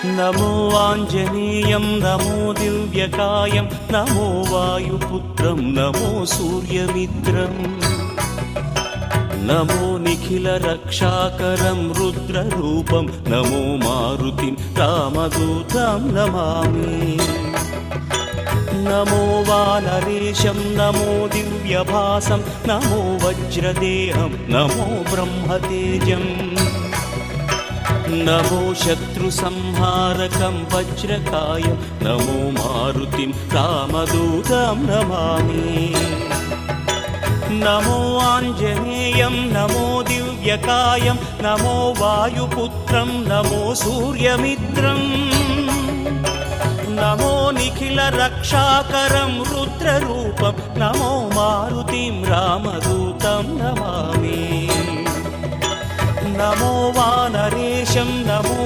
నమో ఆంజనేయం నమో దివ్యకాయం నమో వాయుపుత్రం నమో సూర్యమిత్రం నమో నిఖిల రక్షాకరం రుద్రరూపం నమో మారుతిం రామదూతం నమామి నమో వానరేశం నమో దివ్యభాసం నమో వజ్రదేహం నమో బ్రహ్మతేజం నమో శత్రు సంహారకం వజ్రకాయం నమో మారుతిం రామదూతం నమామి నమో ఆంజనేయం నమో దివ్యకాయం నమో వాయుపుత్రం నమో సూర్యమిత్రం నమో నిఖిల రక్షాకరం రుద్రరూపం నమో మారుతిం రామదూతం నమామి నమో వానరేశం నమో